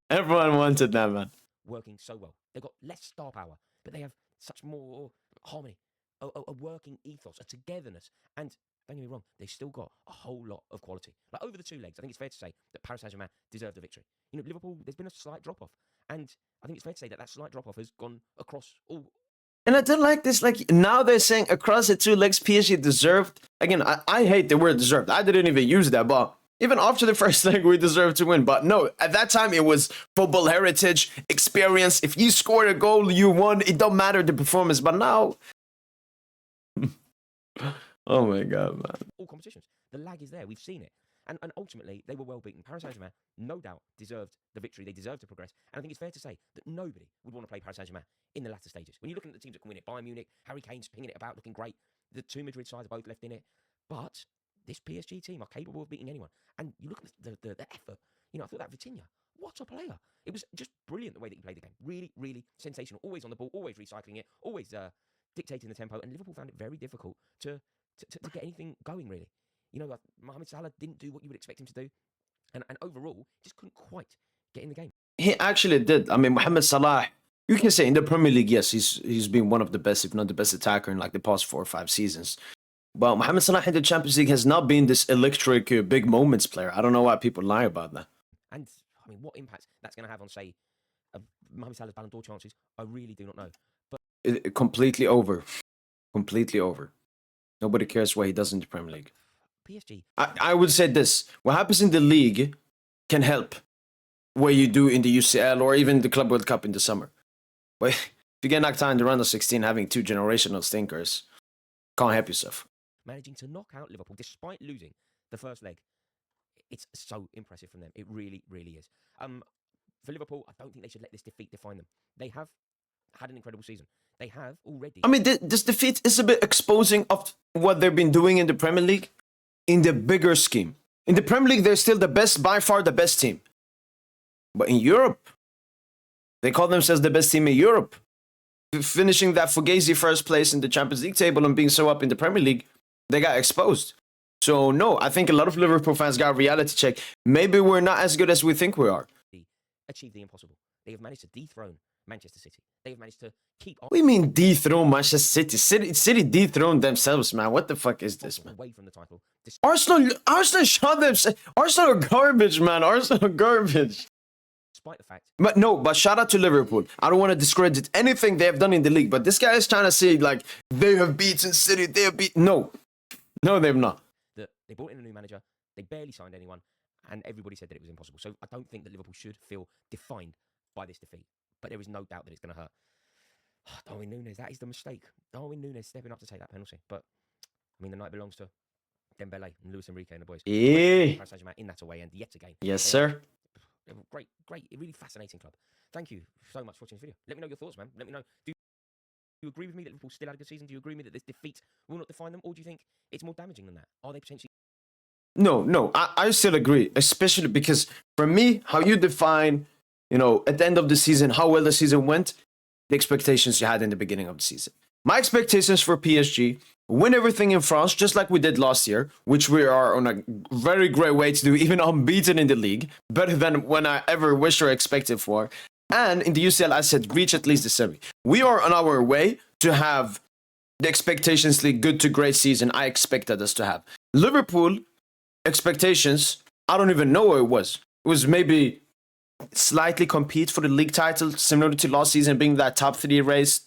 Everyone wanted that, man. Working so well. They've got less star power, but they have such more harmony, a working ethos, a togetherness. And don't get me wrong, they've still got a whole lot of quality. Like over the 2 legs, I think it's fair to say that Paris Saint-Germain deserved the victory. You know, Liverpool, there's been a slight drop-off. And I think it's fair to say that slight drop-off has gone across all. And I don't like this. Like, now they're saying across the 2 legs, PSG deserved. Again, I hate the word deserved. I didn't even use that, but even after the first leg, we deserved to win. But no, at that time, it was football heritage, experience. If you scored a goal, you won. It don't matter the performance. But now... Oh my God, man. All competitions. The lag is there. We've seen it. And ultimately, they were well beaten. Paris Saint-Germain, no doubt, deserved the victory. They deserved to progress. And I think it's fair to say that nobody would want to play Paris Saint-Germain in the latter stages. When you're looking at the teams that can win it, Bayern Munich, Harry Kane's pinging it about, looking great. The 2 Madrid sides are both left in it. But this PSG team are capable of beating anyone. And you look at the effort. You know, I thought that Vitinha, what a player. It was just brilliant the way that he played the game. Really, really sensational. Always on the ball, always recycling it, always dictating the tempo. And Liverpool found it very difficult to get anything going, really. You know, Mohamed Salah didn't do what you would expect him to do. And overall, just couldn't quite get in the game. He actually did. I mean, Mohamed Salah, you can say in the Premier League, yes, he's been one of the best, if not the best attacker in like the past 4 or 5 seasons. But Mohamed Salah in the Champions League has not been this electric, big moments player. I don't know why people lie about that. And, I mean, what impact that's going to have on, say, Mohamed Salah's Ballon d'Or chances, I really do not know. But completely over. Completely over. Nobody cares what he does in the Premier League. PSG. I would say this. What happens in the league can help what you do in the UCL or even the Club World Cup in the summer. But if you get knocked out in the round of 16 having 2 generational stinkers, can't help yourself. Managing to knock out Liverpool despite losing the first leg, it's so impressive from them. It really, really is. For Liverpool, I don't think they should let this defeat define them. They have had an incredible season. They have already... I mean, this defeat is a bit exposing of what they've been doing in the Premier League in the bigger scheme. In the Premier League, they're still the best, by far the best team. But in Europe, they call themselves the best team in Europe. Finishing that fugazi first place in the Champions League table and being so up in the Premier League, they got exposed. So, no, I think a lot of Liverpool fans got a reality check. Maybe we're not as good as we think we are. Achieve the impossible. They have managed to dethrone Manchester City. They have managed to keep... What do you mean dethrone Manchester City? City dethroned themselves, man. What the fuck is this, man? Away from the title. Arsenal shot themselves. Arsenal are garbage, man. Arsenal are garbage. Despite the fact... But shout out to Liverpool. I don't want to discredit anything they have done in the league, but this guy is trying to say, like, they have beaten City, they have beaten... No, they've not. They brought in a new manager. They barely signed anyone. And everybody said that it was impossible. So I don't think that Liverpool should feel defined by this defeat. But there is no doubt that it's going to hurt. Darwin Núñez, that is the mistake. Darwin Núñez stepping up to take that penalty. But, I mean, the night belongs to Dembele and Luis Enrique and the boys. Yeah. In that away end yet again. Yes, sir. Great, a really fascinating club. Thank you so much for watching this video. Let me know your thoughts, man. Let me know. Do you agree with me that Liverpool still had a good season? Do you agree with me that this defeat will not define them? Or do you think it's more damaging than that? Are they potentially... No, I still agree, especially because for me, how you define, at the end of the season, how well the season went, the expectations you had in the beginning of the season. My expectations for PSG, win everything in France, just like we did last year, which we are on a very great way to do, even unbeaten in the league, better than when I ever wished or expected for. And in the UCL, I said, reach at least the semi. We are on our way to have the expectations league good to great season I expected us to have. Liverpool... expectations, I don't even know what it was. It was maybe slightly compete for the league title, similar to last season, being that top 3 race,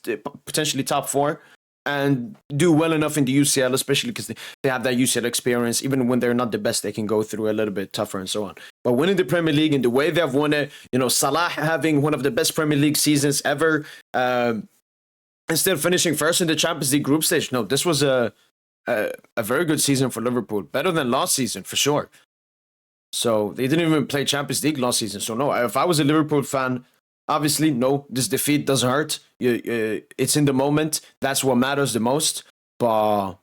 potentially top 4, and do well enough in the UCL, especially because they have that UCL experience. Even when they're not the best, they can go through a little bit tougher and so on. But winning the Premier League in the way they have won it, Salah having one of the best Premier League seasons ever, and still finishing first in the Champions League group stage. No, this was a very good season for Liverpool. Better than last season, for sure. So, they didn't even play Champions League last season. So, no, if I was a Liverpool fan, Obviously, no, this defeat doesn't hurt. It's in the moment. That's what matters the most. But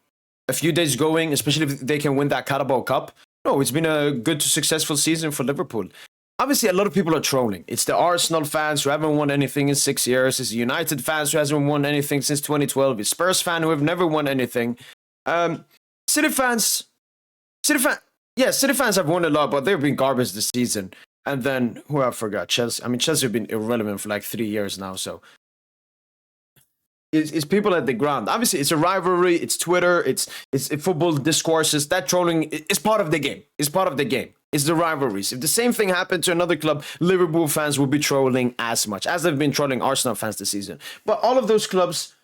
a few days going, especially if they can win that Carabao Cup, no, it's been a good to successful season for Liverpool. Obviously, a lot of people are trolling. It's the Arsenal fans who haven't won anything in 6 years. It's the United fans who hasn't won anything since 2012. It's Spurs fans who have never won anything. City fans, City fans have won a lot, but they've been garbage this season. And then, who I forgot, Chelsea. I mean, Chelsea have been irrelevant for like 3 years now, so. It's people at the ground. Obviously, it's a rivalry. It's Twitter. It's football discourses. That trolling is part of the game. It's part of the game. It's the rivalries. If the same thing happened to another club, Liverpool fans will be trolling as much as they've been trolling Arsenal fans this season. But all of those clubs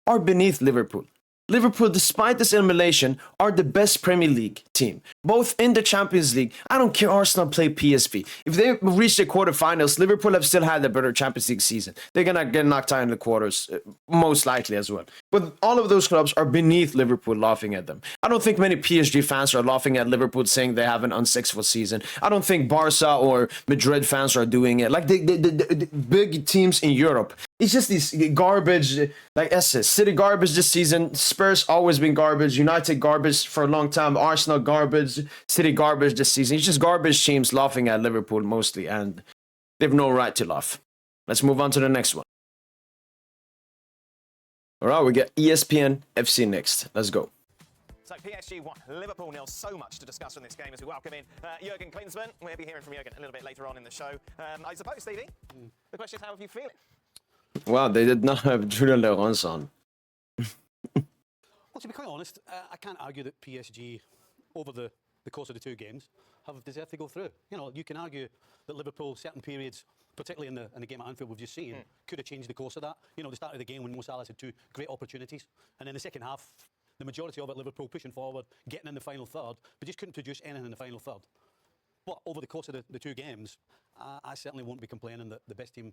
are beneath Liverpool. Liverpool, despite this elimination, are the best Premier League team, both in the Champions League. I don't care Arsenal play PSV. If they reach the quarterfinals, Liverpool have still had a better Champions League season. They're going to get knocked out in the quarters, most likely as well. But all of those clubs are beneath Liverpool, laughing at them. I don't think many PSG fans are laughing at Liverpool saying they have an unsuccessful season. I don't think Barca or Madrid fans are doing it. Like the big teams in Europe. It's just these garbage, like SS, City garbage this season. Spurs always been garbage. United garbage for a long time. Arsenal garbage. City garbage this season. It's just garbage teams laughing at Liverpool mostly, and they have no right to laugh. Let's move on to the next one. All right, we got ESPN FC next. Let's go. So PSG 1, Liverpool 0. So much to discuss from this game as we welcome in Jurgen Klinsmann. We'll be hearing from Jurgen a little bit later on in the show. I suppose, Stevie, the question is, how have you feeling? Wow, they did not have Julian Laurence on. Well, to be quite honest, I can't argue that PSG, over the course of the two games, have deserved to go through. You know, you can argue that Liverpool, certain periods, particularly in the game at Anfield we've just seen, could have changed the course of that. You know, the start of the game when Mo Salah had two great opportunities, and in the second half, the majority of it, Liverpool pushing forward, getting in the final third, but just couldn't produce anything in the final third. But over the course of the two games, I certainly won't be complaining that the best team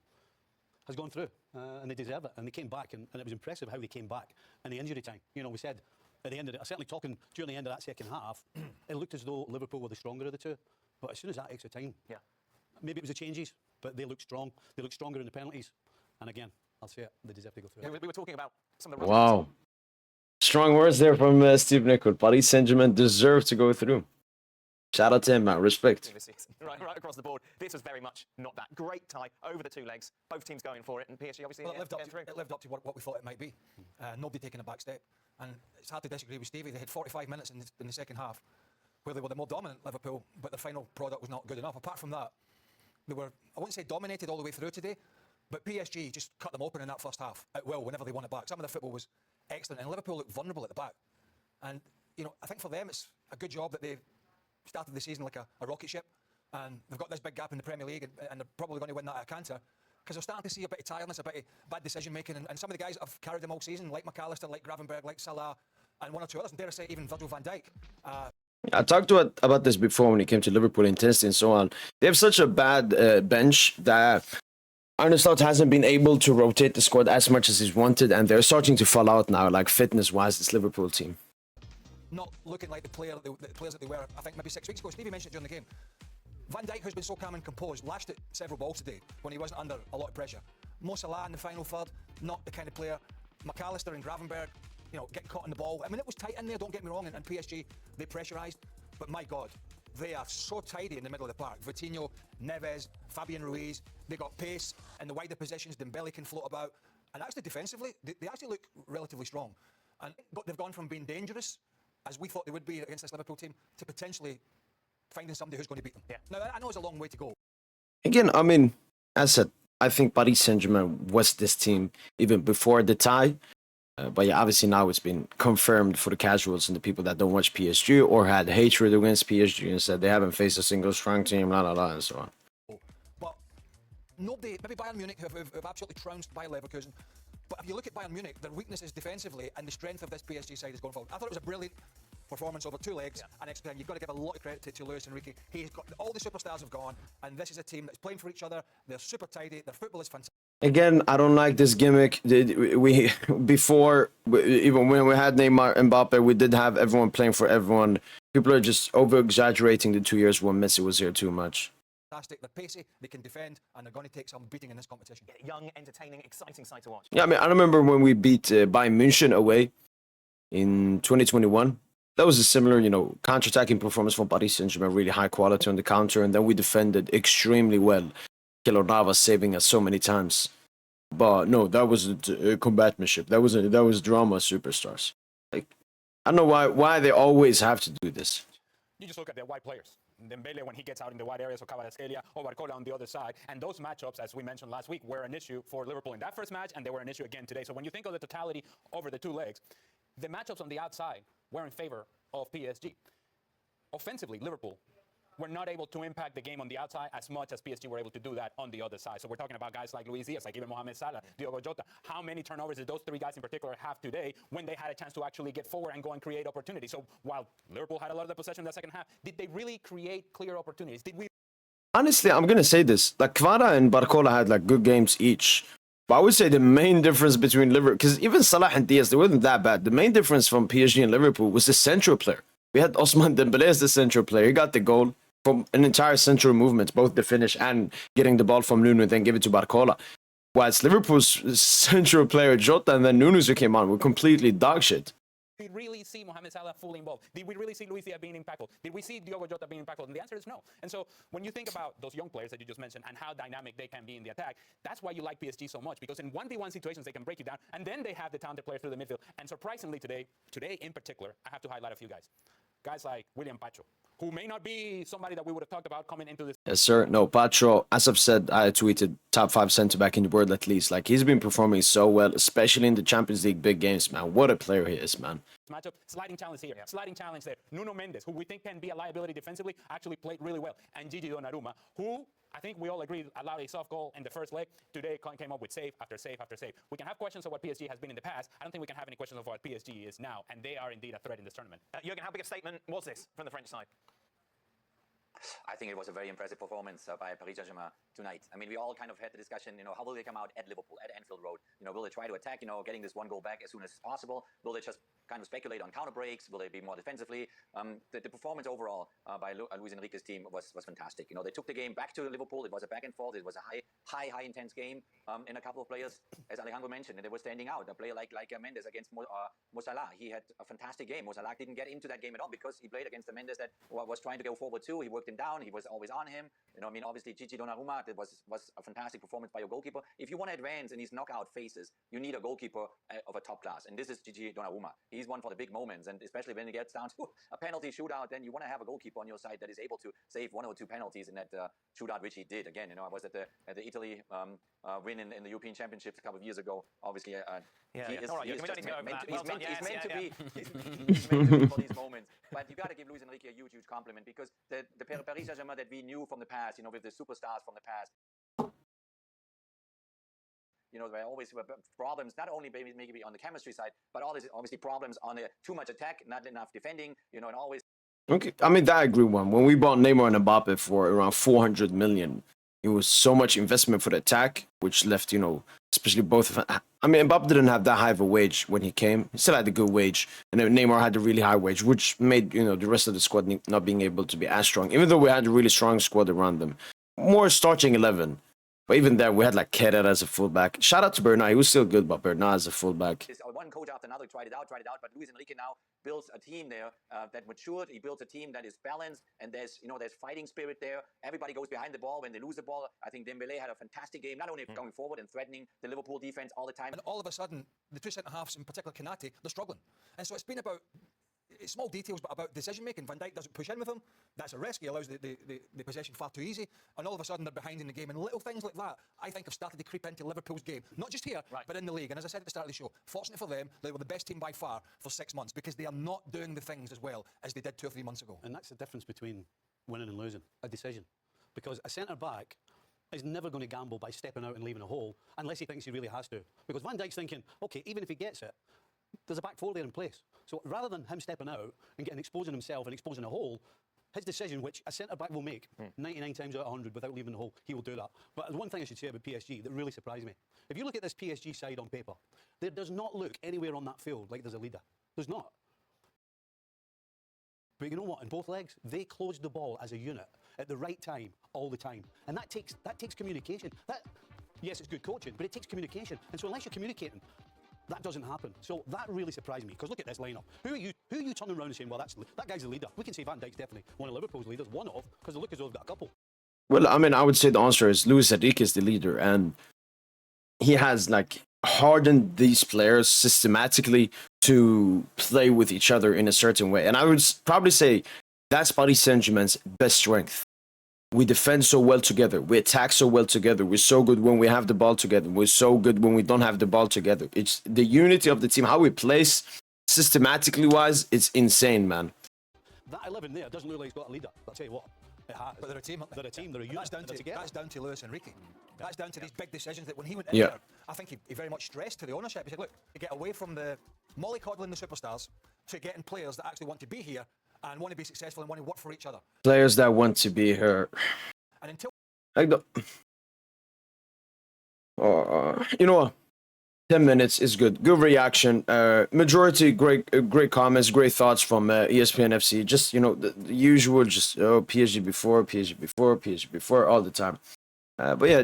has gone through, and they deserve it. And they came back, and it was impressive how they came back in the injury time. You know, we said at the end of it, certainly talking during the end of that second half, it looked as though Liverpool were the stronger of the two. But as soon as that extra time, maybe it was the changes, but they looked strong. They looked stronger in the penalties. And again, I'll say it, they deserve to go through. We were talking about some of the... Wow. Strong words there from Steve Nicol. Paris Saint-Germain deserve to go through. Shout out to him, man. Respect. Right across the board. This was very much not that. Great tie over the two legs. Both teams going for it, and PSG obviously... Well, it lived up to what we thought it might be. Nobody taking a back step. And it's hard to disagree with Stevie. They had 45 minutes in the second half where they were the more dominant Liverpool, but the final product was not good enough. Apart from that, they were, I wouldn't say dominated all the way through today, but PSG just cut them open in that first half at will whenever they won it back. Some of the football was excellent, and Liverpool looked vulnerable at the back. And, you know, I think for them it's a good job that they started the season like a rocket ship, and they've got this big gap in the Premier League, and they're probably going to win that at a canter, because they're starting to see a bit of tiredness, a bit of bad decision making, and some of the guys that have carried them all season, like McAllister, like Gravenberg, like Salah, and one or two others, and dare I say even Virgil van Dijk. I talked about this before when it came to Liverpool intensity and so on. They have such a bad bench that Arne Slot hasn't been able to rotate the squad as much as he's wanted, and they're starting to fall out now, like fitness-wise, this Liverpool team. Not looking like the players that they were, I think, maybe 6 weeks ago. Stevie mentioned it during the game. Van Dijk, who's been so calm and composed, lashed at several balls today when he wasn't under a lot of pressure. Mo Salah in the final third, not the kind of player. McAllister and Gravenberg, you know, getting caught in the ball. I mean, it was tight in there, don't get me wrong, and PSG, they pressurised. But my God, they are so tidy in the middle of the park. Vitinho, Neves, Fabian Ruiz, they got pace in the wider positions. Dembele can float about. And actually defensively, they actually look relatively strong. But they've gone from being dangerous, as we thought they would be against this Liverpool team, to potentially finding somebody who's going to beat them. Yeah. Now, I know it's a long way to go. Again, I mean, as I said, I think Paris Saint-Germain was this team even before the tie. But yeah, obviously now it's been confirmed for the casuals and the people that don't watch PSG or had hatred against PSG and said they haven't faced a single strong team, la la la, and so on. But nobody, maybe Bayern Munich have absolutely trounced by Leverkusen. But if you look at Bayern Munich, their weaknesses defensively and the strength of this PSG side is going forward. I thought it was a brilliant performance over two legs, and you've got to give a lot of credit to Luis Enrique. He's got all the superstars have gone, and this is a team that's playing for each other. They're super tidy. Their football is fantastic. Again, I don't like this gimmick. We before, even when we had Neymar and Mbappe, we did have everyone playing for everyone. People are just over exaggerating the 2 years when Messi was here too much. fantastic. They're pacey, they can defend, and they're going to take some beating in this competition. Young, entertaining, exciting side to watch. Yeah, I mean, I remember when we beat Bayern München away in 2021. That was a similar, counter-attacking performance from Paris Saint-Germain, really high quality on the counter, and then we defended extremely well. Keylor Navas saving us so many times. But no, that wasn't combatsmanship. That was drama superstars. Like, I don't know why they always have to do this. You just look at their wide players. Dembele, when he gets out in the wide areas, or Kvaratskhelia, or Barcola on the other side. And those matchups, as we mentioned last week, were an issue for Liverpool in that first match, and they were an issue again today. So when you think of the totality over the two legs, the matchups on the outside were in favor of PSG. Offensively, Liverpool were not able to impact the game on the outside as much as PSG were able to do that on the other side. So we're talking about guys like Luis Diaz, like even Mohamed Salah, Diogo Jota. How many turnovers did those three guys in particular have today when they had a chance to actually get forward and go and create opportunities? So while Liverpool had a lot of the possession in the second half, did they really create clear opportunities? Did we? Honestly, I'm going to say this. Like, Kvara and Barcola had, like, good games each. But I would say the main difference between Liverpool, because even Salah and Diaz, they weren't that bad. The main difference from PSG and Liverpool was the central player. We had Ousmane Dembele as the central player. He got the goal from an entire central movement, both the finish and getting the ball from Nuno and then give it to Barcola. Whilst Liverpool's central player, Jota, and then Nunes who came on, were completely dog shit. Did we really see Mohamed Salah fully involved? Did we really see Luis Diaz being impactful? Did we see Diogo Jota being impactful? And the answer is no. And so when you think about those young players that you just mentioned and how dynamic they can be in the attack, that's why you like PSG so much, because in 1v1 situations they can break you down, and then they have the talented players through the midfield. And surprisingly today in particular, I have to highlight a few guys. Guys like William Pacho, who may not be somebody that we would have talked about coming into this. Yes, sir. No, Pacho, as I've said, I tweeted top 5 centre-back in the world at least. Like, he's been performing so well, especially in the Champions League big games, man. What a player he is, man. Matchup, sliding challenge here, sliding challenge there. Nuno Mendes, who we think can be a liability defensively, actually played really well. And Gigi Donnarumma, who I think we all agree allowed a soft goal in the first leg. Today came up with save after save after save. We can have questions of what PSG has been in the past. I don't think we can have any questions of what PSG is now. And they are indeed a threat in this tournament. Jurgen, how big a statement was this from the French side? I think it was a very impressive performance by Paris Saint-Germain tonight. I mean, we all kind of had the discussion, how will they come out at Liverpool, at Anfield Road? Will they try to attack, getting this one goal back as soon as possible? Will they just kind of speculate on counter breaks? Will they be more defensively? The performance overall by Luis Enrique's team was fantastic. They took the game back to Liverpool. It was a back and forth. It was a high intense game. And a couple of players, as Alejandro mentioned, they were standing out. A player like Mendes against Mo Salah. He had a fantastic game. Mo Salah didn't get into that game at all because he played against the Mendes that was trying to go forward too. He worked him down. He was always on him. Obviously Gigi Donnarumma, that was a fantastic performance by your goalkeeper. If you want to advance in these knockout phases, you need a goalkeeper of a top class, and this is Gigi Donnarumma. He's one for the big moments, and especially when it gets down to a penalty shootout, then you want to have a goalkeeper on your side that is able to save 1 or 2 penalties in that shootout, which he did. Again, I was at the Italy win in the European Championships a couple of years ago. Obviously, he's meant to be for these moments. But you got to give Luis Enrique a huge compliment, because the Paris Saint-Germain that we knew from the past, with the superstars from the past, there always were problems, not only maybe on the chemistry side, but always obviously problems on the too much attack, not enough defending, and always. Okay, I mean, that I agree with. When we bought Neymar and Mbappe for around 400 million, it was so much investment for the attack, which left, especially both. I mean, Mbappe didn't have that high of a wage when he came. He still had a good wage. And then Neymar had a really high wage, which made, the rest of the squad not being able to be as strong. Even though we had a really strong squad around them. More starting 11. But even there, we had like Kerrer as a fullback. Shout out to Bernard. He was still good, but Bernard as a fullback. One coach after another tried it out. But Luis Enrique now builds a team there that matured. He builds a team that is balanced, and there's fighting spirit there. Everybody goes behind the ball when they lose the ball. I think Dembele had a fantastic game, not only going forward and threatening the Liverpool defense all the time. And all of a sudden, the two centre-halves, in particular Konate, they're struggling. And so it's been about small details, but about decision-making. Van Dijk doesn't push in with him. That's a risk. He allows the possession far too easy. And all of a sudden, they're behind in the game. And little things like that, I think, have started to creep into Liverpool's game. Not just here, but in the league. And as I said at the start of the show, fortunate for them, they were the best team by far for 6 months, because they are not doing the things as well as they did 2 or 3 months ago. And that's the difference between winning and losing, a decision. Because a centre-back is never going to gamble by stepping out and leaving a hole unless he thinks he really has to. Because Van Dijk's thinking, OK, even if he gets it, there's a back four there in place. So rather than him stepping out and exposing himself and exposing a hole, his decision, which a centre-back will make 99 times out of 100 without leaving the hole, he will do that. But there's one thing I should say about PSG that really surprised me. If you look at this PSG side on paper, there does not look anywhere on that field like there's a leader. There's not. But you know what? In both legs, they closed the ball as a unit. at the right time all the time. And that takes communication. Yes, it's good coaching, but it takes communication. And so unless you're communicating, that doesn't happen. So that really surprised me, because look at this lineup. Who are you turning around and saying, well, that guy's the leader? We can say Van Dijk's definitely one of Liverpool's leaders, one of, because they look as though they've got a couple. Well, I mean, I would say the answer is Luis Enrique is the leader, and he has like hardened these players systematically to play with each other in a certain way. And I would probably say that's Paris Saint-Germain's best strength. We defend so well together. We attack so well together. We're so good when we have the ball together. We're so good when we don't have the ball together. It's the unity of the team, how we place systematically wise, it's insane, man. That 11 there doesn't look like he's got a leader. I'll tell you what. It has. But they're a team. They're a team. They're a unit. That's down to Luis Enrique. That's down to these big decisions that when he went in Yeah. there, I think he very much stressed to the ownership. He said, look, to get away from the mollycoddling the superstars to getting players that actually want to be here and want to be successful and want to work for each other. Players that want to be here. And until Like the, you know what? 10 minutes is good. Good reaction. Majority great comments, great thoughts from ESPN FC. Just, you know, the usual, just PSG before all the time. But yeah,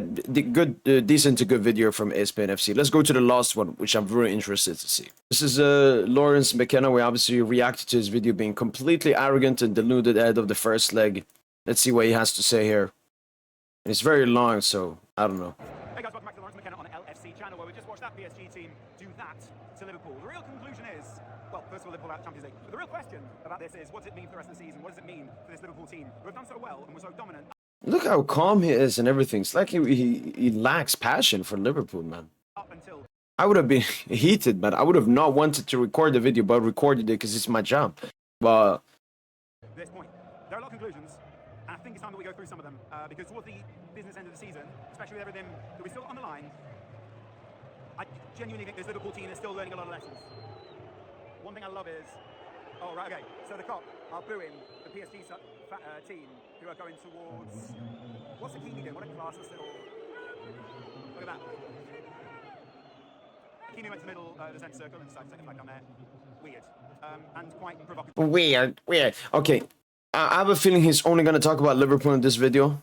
decent to good video from ESPN FC. Let's go to the last one, which I'm very interested to see. This is Lawrence McKenna. We obviously reacted to his video being completely arrogant and deluded ahead of the first leg. Let's see what he has to say here. And it's very long, so I don't know. Hey guys, welcome back to Lawrence McKenna on the LFC channel, where we just watched that PSG team do that to Liverpool. The real conclusion is, well, first of all, Liverpool out of the Champions League. But the real question about this is, what does it mean for the rest of the season? What does it mean for this Liverpool team who have done so well and were so dominant? Look how calm he is and everything. It's like he lacks passion for Liverpool, man. Up until I would have been heated, man. I would have not wanted to record the video, but recorded it because it's my job. But this point, there are a lot of conclusions, and I think it's time that we go through some of them, because towards the business end of the season, especially with everything that we still got on the line, I genuinely think this Liverpool team is still learning a lot of lessons. One thing I love is, oh right, okay, so the cop are booing the PSG team who are going towards, what's the Hakimi doing? What a class little, look at that. Hakimi went to the middle of the centre circle and decided to take the flag down there. Weird, and quite provocative. weird. Okay, I have a feeling he's only going to talk about Liverpool in this video.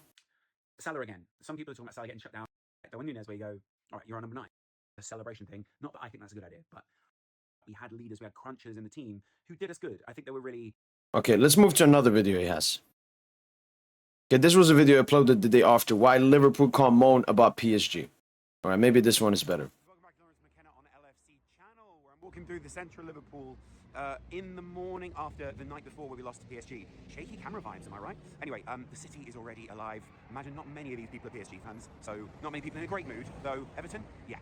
Salah again. Some people are talking about Salah getting shut down. Darwin Núñez, where you go, all right, you're on number 9. A celebration thing. Not that I think that's a good idea, but we had leaders, we had crunchers in the team who did us good. I think they were really... Okay, let's move to another video he has. Okay, this was a video uploaded the day after. Why Liverpool can't moan about PSG. All right, maybe this one is better. Welcome back to Lawrence McKenna on the LFC channel, where I'm walking through the central Liverpool in the morning after the night before where we lost to PSG. Shaky camera vibes, am I right? Anyway, the city is already alive. Imagine not many of these people are PSG fans, so not many people in a great mood, though Everton, yeah.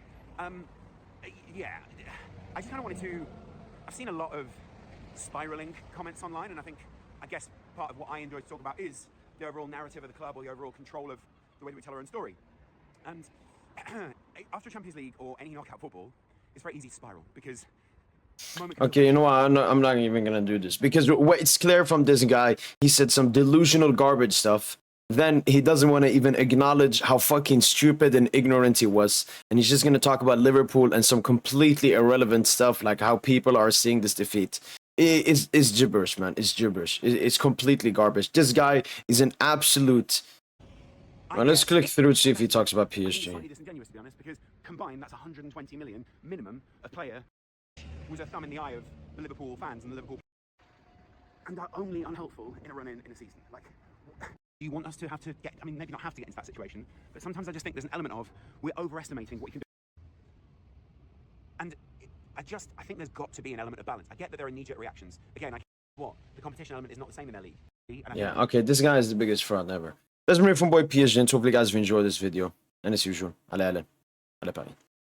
Yeah, I just kind of wanted to... I've seen a lot of spiralling comments online, and I guess part of what I enjoy to talk about is the overall narrative of the club, or the overall control of the way that we tell our own story. And after Champions League or any knockout football, it's very easy to spiral, because... Okay, you know what? I'm not even gonna do this, because it's clear from this guy, he said some delusional garbage stuff. Then he doesn't want to even acknowledge how fucking stupid and ignorant he was, and he's just gonna talk about Liverpool and some completely irrelevant stuff, like how people are seeing this defeat. It's gibberish, man. It's gibberish. It's completely garbage. This guy is an absolute... Well, let's click through to see if he talks about PSG. Slightly disingenuous, to be honest, because combined, that's 120 million minimum a player who's a thumb in the eye of the Liverpool fans and the Liverpool, and are only unhelpful in a run in a season. Like, do you want us to have to get? I mean, maybe not have to get into that situation, but sometimes I just think there's an element of we're overestimating what we can do, and I think there's got to be an element of balance. I get that there are knee-jerk reactions. Again, the competition element is not the same in their league. Yeah, okay, this guy is the biggest fraud ever. That's me from boy PSGINT. Hopefully, guys, have enjoyed this video. And as usual, allez Paris.